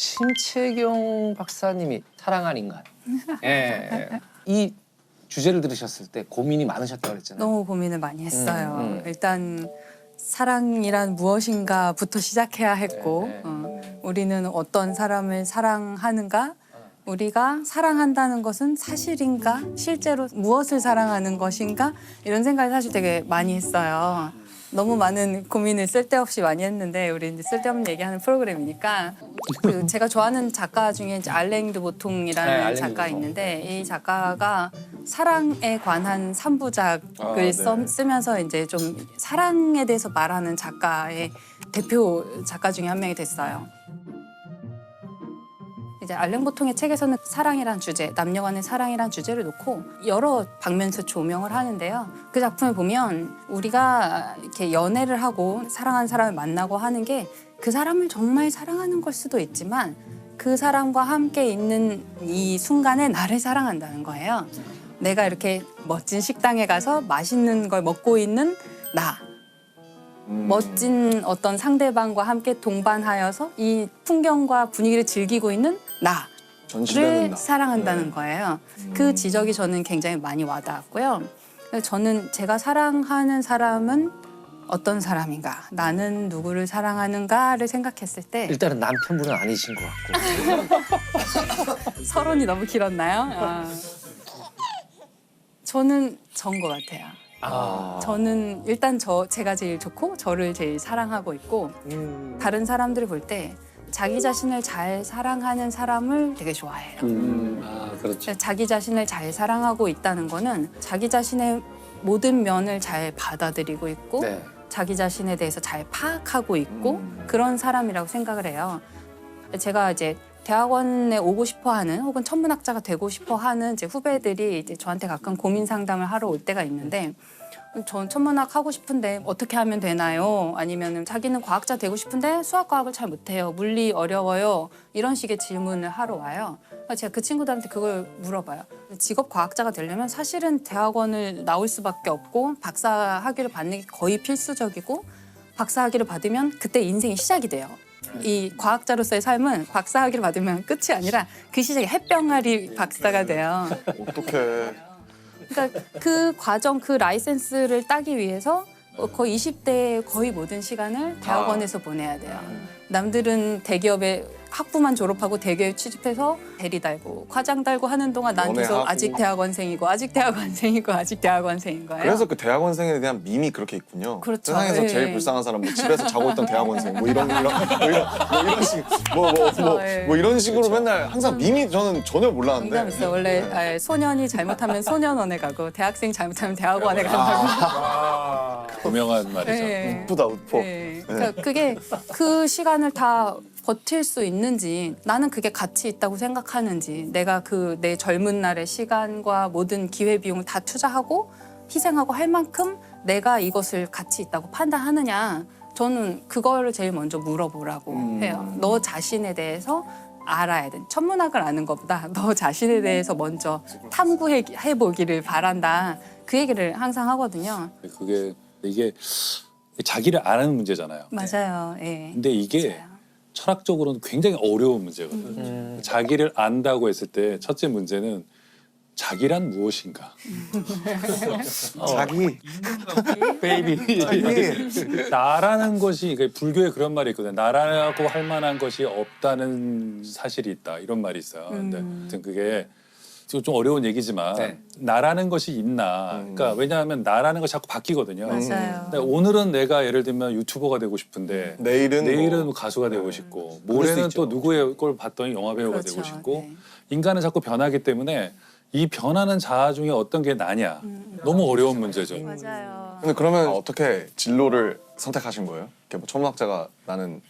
심채경 박사님이 사랑한 인간. 예. 이 주제를 들으셨을 때 고민이 많으셨다고 그랬잖아요. 너무 고민을 많이 했어요. 일단 사랑이란 무엇인가부터 시작해야 했고 우리는 어떤 사람을 사랑하는가? 우리가 사랑한다는 것은 사실인가? 실제로 무엇을 사랑하는 것인가? 이런 생각을 사실 되게 많이 했어요. 너무 많은 고민을 쓸데없이 많이 했는데 우리 이제 쓸데없는 얘기하는 프로그램이니까 그 제가 좋아하는 작가 중에 이제 알랭 드보통이라는 네, 알랭 작가 드보통. 있는데 이 작가가 사랑에 관한 3부작을 쓰면서 이제 좀 사랑에 대해서 말하는 작가의 대표 작가 중에 한 명이 됐어요. 이제 알랭 보통의 책에서는 사랑이란 주제, 남녀 간의 사랑이란 주제를 놓고 여러 방면에서 조명을 하는데요. 그 작품을 보면 우리가 이렇게 연애를 하고 사랑하는 사람을 만나고 하는 게 그 사람을 정말 사랑하는 걸 수도 있지만 그 사람과 함께 있는 이 순간에 나를 사랑한다는 거예요. 내가 이렇게 멋진 식당에 가서 맛있는 걸 먹고 있는 나. 멋진 어떤 상대방과 함께 동반하여서 이 풍경과 분위기를 즐기고 있는 전시되는 나를 나. 사랑한다는 거예요. 그 지적이 저는 굉장히 많이 와닿았고요. 그래서 저는 제가 사랑하는 사람은 어떤 사람인가, 나는 누구를 사랑하는가를 생각했을 때 일단은 남편분은 아니신 것 같고. 서론이 너무 길었나요? 저는 전 것 같아요. 저는 일단 제가 제일 좋고 저를 제일 사랑하고 있고 다른 사람들을 볼 때 자기 자신을 잘 사랑하는 사람을 되게 좋아해요. 그렇죠. 자기 자신을 잘 사랑하고 있다는 거는 자기 자신의 모든 면을 잘 받아들이고 있고 네. 자기 자신에 대해서 잘 파악하고 있고 그런 사람이라고 생각을 해요. 제가 이제 대학원에 오고 싶어 하는 혹은 천문학자가 되고 싶어 하는 제 후배들이 이제 저한테 가끔 고민 상담을 하러 올 때가 있는데 전 천문학 하고 싶은데 어떻게 하면 되나요? 아니면 자기는 과학자 되고 싶은데 수학 과학을 잘 못해요. 물리 어려워요. 이런 식의 질문을 하러 와요. 제가 그 친구들한테 그걸 물어봐요. 직업 과학자가 되려면 사실은 대학원을 나올 수밖에 없고 박사 학위를 받는 게 거의 필수적이고 박사 학위를 받으면 그때 인생이 시작이 돼요. 이 과학자로서의 삶은 박사 학위를 받으면 끝이 아니라 그 시작에 햇병아리 박사가 돼요. 어떡해. 그러니까 그 과정, 그 라이센스를 따기 위해서 거의 20대의 거의 모든 시간을 대학원에서 보내야 돼요. 남들은 대기업에 학부만 졸업하고 대기업에 취직해서 대리 달고 과장 달고 하는 동안 난 계속 연애하고. 아직 대학원생이고 아직 대학원생이고 아직 대학원생인 거예요. 그래서 그 대학원생에 대한 밈이 그렇게 있군요. 그렇죠. 세상에서 예. 제일 불쌍한 사람, 뭐 집에서 자고 있던 대학원생, 뭐 이런 식, 예. 뭐 이런 식으로 맨날 항상 밈이 저는 전혀 몰랐는데. 농담 있어요. 원래 소년이 잘못하면 소년원에 가고 대학생 잘못하면 대학원에 간다고. 유명한 말이죠. 예. 우프다 우퍼. 네. 그러니까 그게 그 시간을 다 버틸 수 있는지 나는 그게 가치 있다고 생각하는지 내가 그 내 젊은 날의 시간과 모든 기회 비용을 다 투자하고 희생하고 할 만큼 내가 이것을 가치 있다고 판단하느냐 저는 그거를 제일 먼저 물어보라고 해요. 너 자신에 대해서 알아야 돼. 천문학을 아는 것보다 너 자신에 대해서 먼저 탐구해 보기를 바란다. 그 얘기를 항상 하거든요. 이게 자기를 아는 문제잖아요. 맞아요. 예. 근데 이게 맞아요. 철학적으로는 굉장히 어려운 문제거든요. 자기를 안다고 했을 때 첫째 문제는 자기란 무엇인가? 자기. 베이비. 나라는 것이 그러니까 불교에 그런 말이 있거든요. 나라고 할 만한 것이 없다는 사실이 있다. 이런 말이 있어요. 근데 아무튼 그게 좀 어려운 얘기지만 네. 나라는 것이 있나? 그러니까 왜냐하면 나라는 것이 자꾸 바뀌거든요. 맞아요. 근데 오늘은 내가 예를 들면 유튜버가 되고 싶은데 내일은 뭐. 가수가 되고 싶고 그럴 수 모레는 있죠. 또 누구의 걸 봤더니 영화 배우가 그렇죠. 되고 싶고 네. 인간은 자꾸 변하기 때문에 이 변하는 자아 중에 어떤 게 나냐 너무 어려운 문제죠. 맞아요. 근데 그러면 어떻게 진로를 선택하신 거예요? 이렇게 뭐 천문학자가 나는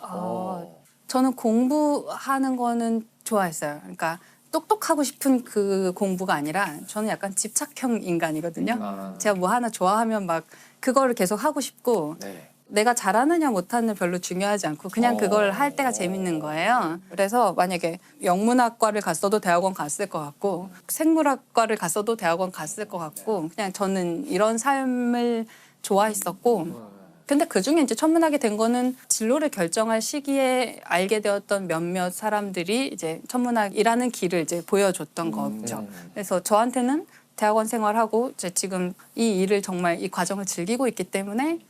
저는 공부하는 거는 좋아했어요. 그러니까 똑똑하고 싶은 그 공부가 아니라 저는 약간 집착형 인간이거든요. 제가 뭐 하나 좋아하면 막 그거를 계속 하고 싶고 네. 내가 잘하느냐 못하느냐 별로 중요하지 않고 그냥 그걸 할 때가 재밌는 거예요. 그래서 만약에 영문학과를 갔어도 대학원 갔을 것 같고 생물학과를 갔어도 대학원 갔을 것 같고 그냥 저는 이런 삶을 좋아했었고 근데 그중에 이제 천문학이 된 거는 진로를 결정할 시기에 알게 되었던 몇몇 사람들이 이제 천문학이라는 길을 이제 보여줬던 거죠. 그래서 저한테는 대학원 생활하고 이제 지금 이 일을 정말 이 과정을 즐기고 있기 때문에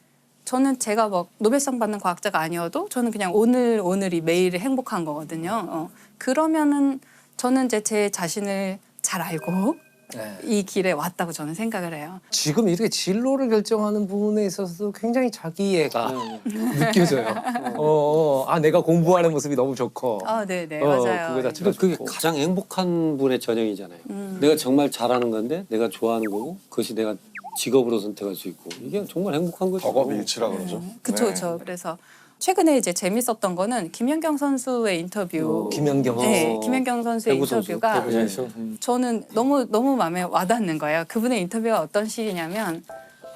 저는 제가 뭐 노벨상 받는 과학자가 아니어도 저는 그냥 오늘이 매일이 행복한 거거든요. 그러면은 저는 이제 제 자신을 잘 알고 네. 이 길에 왔다고 저는 생각을 해요. 지금 이렇게 진로를 결정하는 부분에 있어서도 굉장히 자기애가 느껴져요. 아 내가 공부하는 모습이 너무 좋고. 아, 네네 맞아요. 그거 자체가 그게 좋고. 가장 행복한 분의 전형이잖아요. 내가 정말 잘하는 건데 내가 좋아하는 거고 그것이 내가 직업으로 선택할 수 있고 이게 정말 행복한 거죠. 덕업일치라 그러죠. 그쵸, 네. 그쵸. 그래서 최근에 이제 재밌었던 거는 김연경 선수의 인터뷰. 김연경 네, 김연경 선수의 배구 선수, 인터뷰가 배구 선수. 저는 너무 마음에 와닿는 거예요. 그분의 인터뷰가 어떤 식이냐면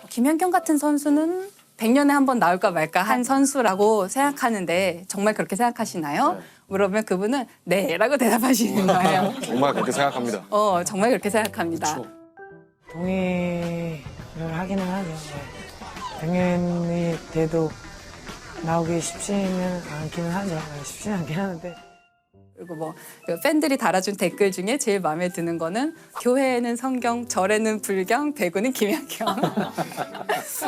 김연경 같은 선수는 100년에 한 번 나올까 말까 한 선수라고 생각하는데 정말 그렇게 생각하시나요? 물으면 그분은 네라고 대답하시는 거예요. 정말 그렇게 생각합니다. 정말 그렇게 생각합니다. 동의를 하기는 하죠. 당연히 돼도 나오기 쉽지는 않기는 하죠. 쉽지는 않긴 하는데. 그리고 뭐 팬들이 달아준 댓글 중에 제일 마음에 드는 거는 교회에는 성경, 절에는 불경, 배구는 김연경.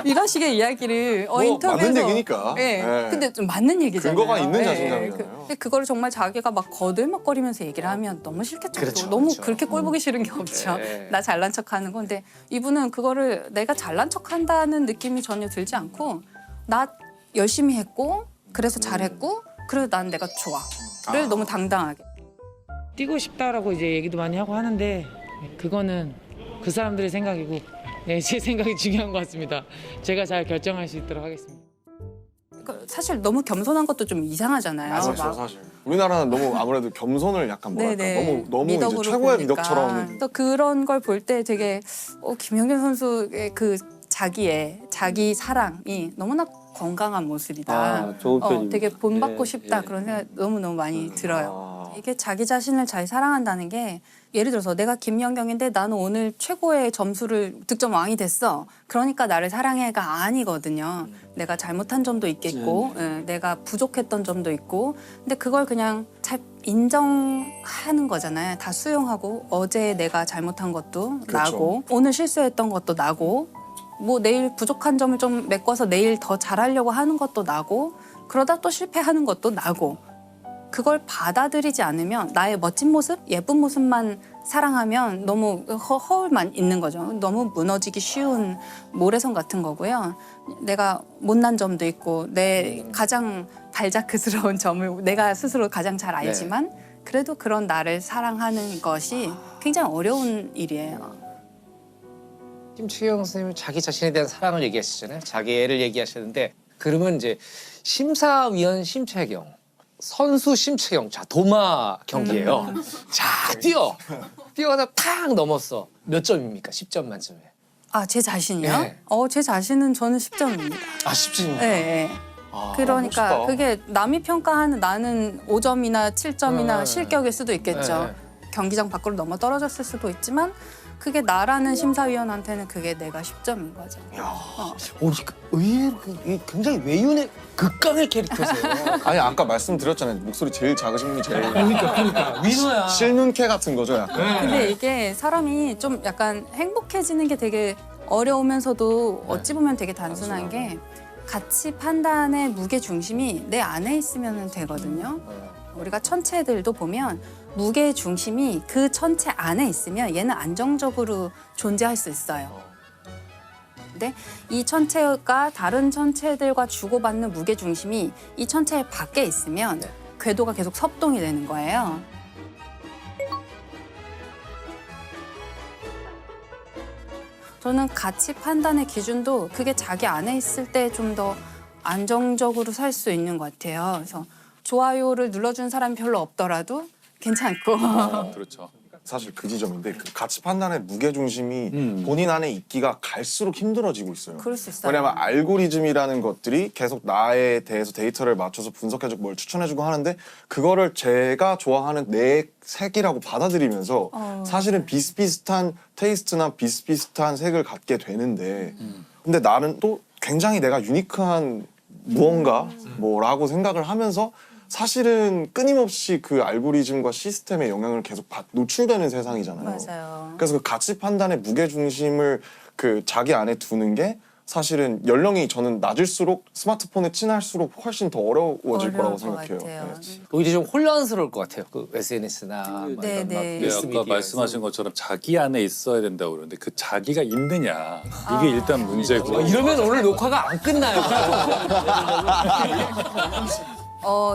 이런 식의 이야기를 인터뷰에서 맞는 얘기니까. 네. 네. 근데 좀 맞는 얘기잖아요. 근거가 있는 네. 자신감이잖아요. 근데 그거를 정말 자기가 막 거들먹거리면서 얘기를 하면 너무 싫겠죠. 그렇죠, 너무 그렇죠. 그렇게 꼴 보기 싫은 게 없죠. 네. 나 잘난 척하는 건데 이분은 그거를 내가 잘난 척한다는 느낌이 전혀 들지 않고 나 열심히 했고 그래서 잘했고 그래서 난 내가 좋아를 너무 당당하게. 뛰고 싶다라고 이제 얘기도 많이 하고 하는데 그거는 그 사람들의 생각이고 네, 제 생각이 중요한 것 같습니다. 제가 잘 결정할 수 있도록 하겠습니다. 그러니까 사실 너무 겸손한 것도 좀 이상하잖아요. 그렇죠, 막 사실. 우리나라는 너무 아무래도 겸손을 약간 뭐랄까 너무 이제 미덕으로 최고의 보니까. 미덕처럼. 또 그런 걸 볼 때 되게 김연경 선수의 그 자기 사랑이 너무나 건강한 모습이다. 아, 좋은 표현입니다. 되게 본받고 예, 싶다 예. 그런 생각 너무 많이 들어요. 아. 이게 자기 자신을 잘 사랑한다는 게 예를 들어서 내가 김연경인데 나는 오늘 최고의 점수를 득점 왕이 됐어. 그러니까 나를 사랑해가 아니거든요. 내가 잘못한 점도 있겠고 내가 부족했던 점도 있고 근데 그걸 그냥 잘 인정하는 거잖아요. 다 수용하고 어제 내가 잘못한 것도 그렇죠. 나고 오늘 실수했던 것도 나고 뭐 내일 부족한 점을 좀 메꿔서 내일 더 잘하려고 하는 것도 나고 그러다 또 실패하는 것도 나고 그걸 받아들이지 않으면 나의 멋진 모습, 예쁜 모습만 사랑하면 너무 허울만 있는 거죠. 너무 무너지기 쉬운 모래성 같은 거고요. 내가 못난 점도 있고 내 가장 발자크스러운 점을 내가 스스로 가장 잘 알지만 그래도 그런 나를 사랑하는 것이 굉장히 어려운 일이에요. 심채경 선생님은 자기 자신에 대한 사랑을 얘기하시잖아요. 자기애를 얘기하시는데 그러면 이제 심사위원 심채경, 선수 심채경, 자 도마 경기예요. 자 뛰어가다 탁 넘었어. 몇 점입니까? 10점 만점에. 제 자신이요? 네. 제 자신은 저는 10점입니다. 10점입니까? 네. 그러니까 멋있다. 그게 남이 평가하는 나는 5점이나 7점이나 네. 실격일 수도 있겠죠. 네. 경기장 밖으로 넘어 떨어졌을 수도 있지만 그게 나라는 심사위원한테는 그게 내가 10점인 거죠. 의외로 굉장히 외윤의 극강의 캐릭터세요. 아니 아까 말씀드렸잖아요. 목소리 제일 작으신 분이 제일 그러니까 위너야. 실눈캐 같은 거죠, 약간. 근데 이게 사람이 좀 약간 행복해지는 게 되게 어려우면서도 어찌 보면 되게 단순한 게 가치 판단의 무게 중심이 내 안에 있으면 되거든요. 우리가 천체들도 보면 무게 중심이 그 천체 안에 있으면 얘는 안정적으로 존재할 수 있어요. 근데 이 천체가 다른 천체들과 주고받는 무게 중심이 이 천체 밖에 있으면 궤도가 계속 섭동이 되는 거예요. 저는 가치 판단의 기준도 그게 자기 안에 있을 때 좀 더 안정적으로 살 수 있는 것 같아요. 그래서 좋아요를 눌러준 사람이 별로 없더라도 괜찮고. 그렇죠. 사실 그 지점인데 그 가치 판단의 무게 중심이 본인 안에 있기가 갈수록 힘들어지고 있어요. 그럴 수 있어요. 왜냐면 알고리즘이라는 것들이 계속 나에 대해서 데이터를 맞춰서 분석해주고 뭘 추천해주고 하는데 그거를 제가 좋아하는 내 색이라고 받아들이면서 사실은 비슷비슷한 테이스트나 비슷비슷한 색을 갖게 되는데 근데 나는 또 굉장히 내가 유니크한 무언가 뭐라고 생각을 하면서 사실은 끊임없이 그 알고리즘과 시스템의 영향을 계속 노출되는 세상이잖아요. 맞아요. 그래서 그 가치 판단의 무게 중심을 그 자기 안에 두는 게 사실은 연령이 저는 낮을수록 스마트폰에 친할수록 훨씬 더 어려워질 거라고 어려울 것 생각해요. 같아요. 네. 오히려 좀 혼란스러울 것 같아요. 그 SNS나 네, 네. 네, 아까 말씀하신 것처럼 자기 안에 있어야 된다고 그러는데 그 자기가 있느냐 이게 일단 문제고 이러면 오늘 녹화가 안 끝나요.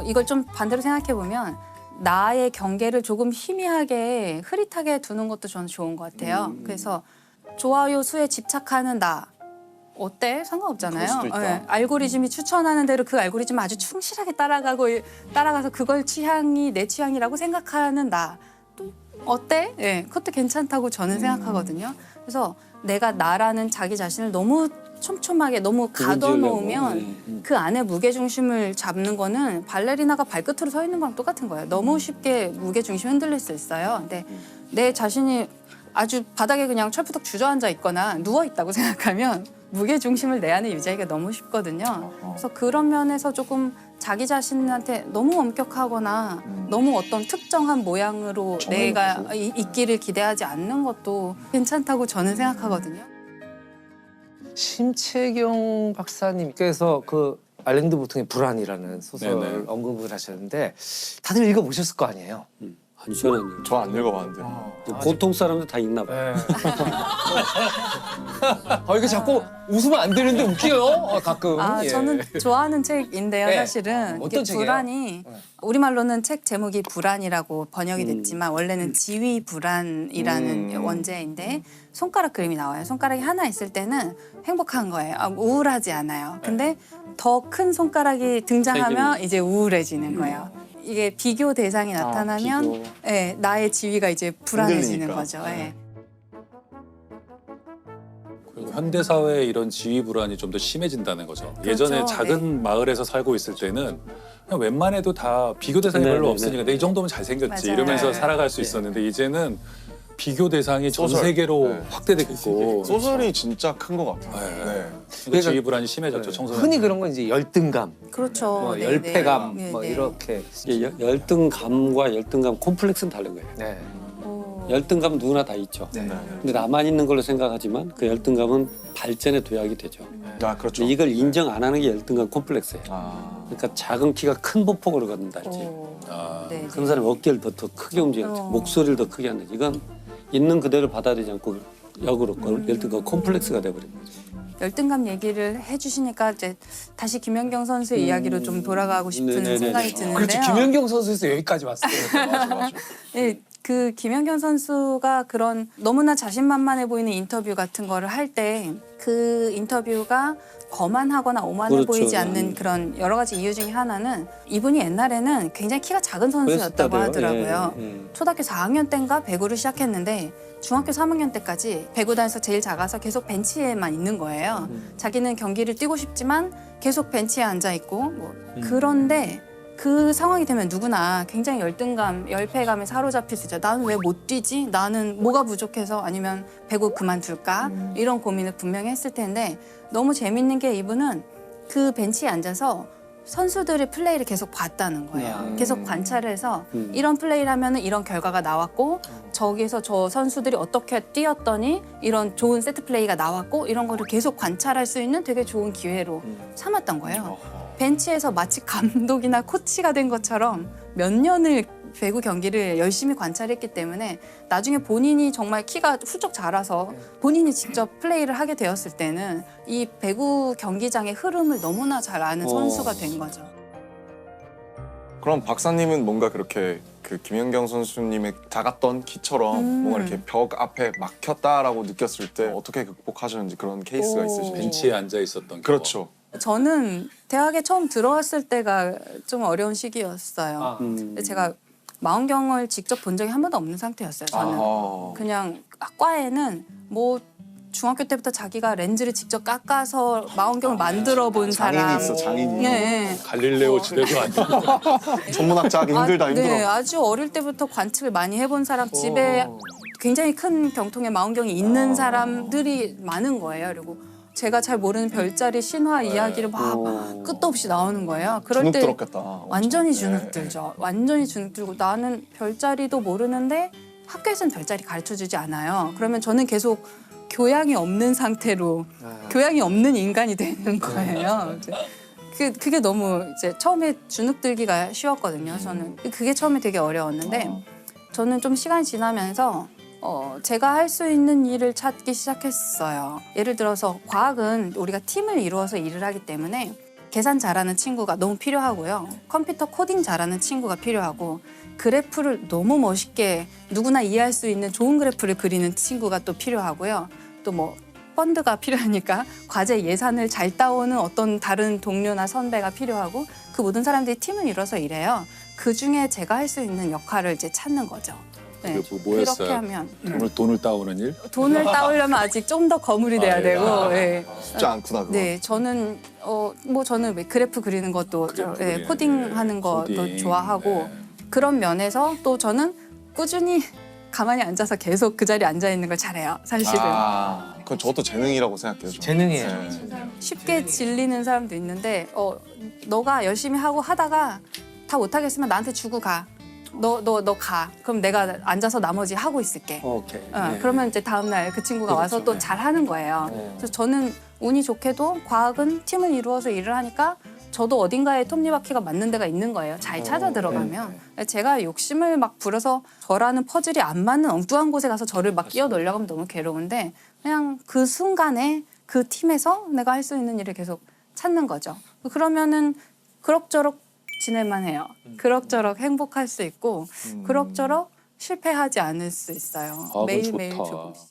이걸 좀 반대로 생각해 보면 나의 경계를 조금 희미하게 흐릿하게 두는 것도 저는 좋은 것 같아요. 그래서 좋아요 수에 집착하는 나 어때? 상관없잖아요. 그럴 수도 있다. 예, 알고리즘이 추천하는 대로 그 알고리즘 아주 충실하게 따라가서 그걸 취향이 내 취향이라고 생각하는 나 또 어때? 예, 그것도 괜찮다고 저는 생각하거든요. 그래서 내가 나라는 자기 자신을 너무 촘촘하게 너무 가둬놓으면 그 안에 무게 중심을 잡는 거는 발레리나가 발끝으로 서 있는 거랑 똑같은 거예요. 너무 쉽게 무게 중심이 흔들릴 수 있어요. 근데 내 자신이 아주 바닥에 그냥 철푸덕 주저앉아 있거나 누워 있다고 생각하면 무게 중심을 내 안에 유지하기가 너무 쉽거든요. 그래서 그런 면에서 조금 자기 자신한테 너무 엄격하거나 너무 어떤 특정한 모양으로 내가 있기를 기대하지 않는 것도 괜찮다고 저는 생각하거든요. 심채경 박사님께서 그 알랭드 보통의 불안이라는 소설 네네. 언급을 하셨는데 다들 읽어보셨을 거 아니에요? 아니 저는 저 안 읽어봤는데. 보통 사람들 다 읽나 봐요. 네. 이게 자꾸 웃으면 안 되는데 웃겨요. 가끔. 예. 저는 좋아하는 책인데요, 네. 사실은. 어떤 이게 책이에요? 불안이 우리말로는 책 제목이 불안이라고 번역이 됐지만 원래는 지위 불안이라는 원제인데 손가락 그림이 나와요. 손가락이 하나 있을 때는 행복한 거예요. 우울하지 않아요. 근데 더 큰 손가락이 등장하면 이제 우울해지는 거예요. 이게 비교 대상이 나타나면 비교. 예, 나의 지위가 이제 불안해지는 흔들리니까. 거죠. 예. 그리고 현대 사회의 이런 지위 불안이 좀 더 심해진다는 거죠. 그렇죠. 예전에 작은 마을에서 살고 있을 때는 그냥 웬만해도 다 비교 대상이 별로 네네네. 없으니까 내 이 정도면 잘생겼지 맞아요. 이러면서 네. 살아갈 수 있었는데 이제는 비교 대상이 전 소설. 세계로 네. 확대됐고 소설이 진짜 큰 것 같아요. 네. 네. 그러니까 지위 불안이 심해졌죠. 청소년. 흔히 그런 건 이제 열등감, 그렇죠. 뭐 네, 열패감, 네. 뭐 네, 네. 이렇게. 이게 열등감과 열등감 콤플렉스는 다른 거예요. 네. 오. 열등감 누구나 다 있죠. 네. 근데 나만 있는 걸로 생각하지만 그 열등감은 발전의 도약이 되죠. 아 그렇죠. 근데 이걸 인정 안 하는 게 열등감 콤플렉스예요. 아. 그러니까 작은 키가 큰 보폭으로 걷는다 할지 오. 아, 네, 큰 사람이 어깨를 더 크게 움직이지 목소리를 더 크게 한다. 이건 있는 그대로 받아들이지 않고 역으로 열등감 콤플렉스가 돼버린 거죠. 열등감 얘기를 해주시니까 이제 다시 김연경 선수의 이야기로 좀 돌아가고 싶은 네네네. 생각이 드는데요. 그렇죠. 김연경 선수에서 여기까지 왔어요. 맞아. 네, 그 김연경 선수가 그런 너무나 자신만만해 보이는 인터뷰 같은 거를 할 때 그 인터뷰가 거만하거나 오만해 그렇죠. 보이지 않는 그런 여러 가지 이유 중에 하나는 이분이 옛날에는 굉장히 키가 작은 선수였다고 그랬었다고요. 하더라고요. 예, 예. 초등학교 4학년 때인가 배구를 시작했는데 중학교 3학년 때까지 배구단에서 제일 작아서 계속 벤치에만 있는 거예요. 자기는 경기를 뛰고 싶지만 계속 벤치에 앉아 있고 뭐 그런데 그 상황이 되면 누구나 굉장히 열등감, 열패감에 사로잡힐 수 있죠. 나는 왜 못 뛰지? 나는 뭐가 부족해서 아니면 배구 그만둘까? 이런 고민을 분명히 했을 텐데 너무 재밌는 게 이분은 그 벤치에 앉아서 선수들의 플레이를 계속 봤다는 거예요. 계속 관찰을 해서 이런 플레이를 하면 이런 결과가 나왔고 저기서 저 선수들이 어떻게 뛰었더니 이런 좋은 세트 플레이가 나왔고 이런 거를 계속 관찰할 수 있는 되게 좋은 기회로 삼았던 거예요. 벤치에서 마치 감독이나 코치가 된 것처럼 몇 년을 배구 경기를 열심히 관찰했기 때문에 나중에 본인이 정말 키가 훌쩍 자라서 본인이 직접 플레이를 하게 되었을 때는 이 배구 경기장의 흐름을 너무나 잘 아는 선수가 된 거죠. 그럼 박사님은 뭔가 그렇게 그 김연경 선수님의 작았던 키처럼 뭔가 이렇게 벽 앞에 막혔다라고 느꼈을 때 어떻게 극복하셨는지 그런 케이스가 오. 있으신지. 벤치에 앉아 있었던 경우. 그렇죠. 저는 대학에 처음 들어왔을 때가 좀 어려운 시기였어요. 근데 제가 망원경을 직접 본 적이 한 번도 없는 상태였어요. 저는 아. 그냥 과에는 뭐 중학교 때부터 자기가 렌즈를 직접 깎아서 망원경을 만들어 본 장인이 사람. 있어, 장인이. 네. 갈릴레오 주례도 아니고 전문학자 하기 힘들다 힘들어. 네, 아주 어릴 때부터 관측을 많이 해본 사람 집에 굉장히 큰 경통의 망원경이 있는 사람들이 많은 거예요. 그리고 제가 잘 모르는 별자리 신화 이야기를 막 끝도 없이 나오는 거예요. 그럴 주눅 때 들었겠다. 엄청. 완전히 주눅 네. 들죠. 완전히 주눅 들고 나는 별자리도 모르는데 학교에서는 별자리 가르쳐주지 않아요. 그러면 저는 계속 교양이 없는 상태로 교양이 없는 인간이 되는 거예요. 이제 그게 너무 이제 처음에 주눅 들기가 쉬웠거든요. 저는 그게 처음에 되게 어려웠는데 저는 좀 시간이 지나면서 제가 할 수 있는 일을 찾기 시작했어요. 예를 들어서 과학은 우리가 팀을 이루어서 일을 하기 때문에 계산 잘하는 친구가 너무 필요하고요. 컴퓨터 코딩 잘하는 친구가 필요하고 그래프를 너무 멋있게 누구나 이해할 수 있는 좋은 그래프를 그리는 친구가 또 필요하고요. 또 뭐 펀드가 필요하니까 과제 예산을 잘 따오는 어떤 다른 동료나 선배가 필요하고 그 모든 사람들이 팀을 이뤄서 일해요. 그중에 제가 할 수 있는 역할을 이제 찾는 거죠. 네. 그게 뭐였어요? 그렇게 하면 돈을 따오는 일? 돈을 따오려면 아직 좀 더 거물이 돼야 예. 되고 예. 쉽지 않구나 그거. 네, 저는 뭐 저는 왜 그래프 그리는 것도 그래프 예, 그리는, 코딩하는 예. 것도 코딩, 좋아하고 네. 그런 면에서 또 저는 꾸준히 가만히 앉아서 계속 그 자리에 앉아 있는 걸 잘해요. 사실은 그건 저것도 재능이라고 생각해요. 저는. 재능이에요. 네. 쉽게 질리는 사람도 있는데 너가 열심히 하다가 다 못하겠으면 나한테 주고 가. 너 가. 그럼 내가 앉아서 나머지 하고 있을게. 오케이. 어, 그러면 이제 다음날 그 친구가 와서 또 잘하는 거예요. 그래서 저는 운이 좋게도 과학은 팀을 이루어서 일을 하니까 저도 어딘가에 톱니바퀴가 맞는 데가 있는 거예요. 잘 찾아 들어가면. 제가 욕심을 막 부려서 저라는 퍼즐이 안 맞는 엉뚱한 곳에 가서 저를 막 끼워 넣으려고 하면 너무 괴로운데 그냥 그 순간에 그 팀에서 내가 할 수 있는 일을 계속 찾는 거죠. 그러면은 그럭저럭 지낼만 해요. 그럭저럭 행복할 수 있고 그럭저럭 실패하지 않을 수 있어요. 아, 그건 매일매일 좋다. 조금씩.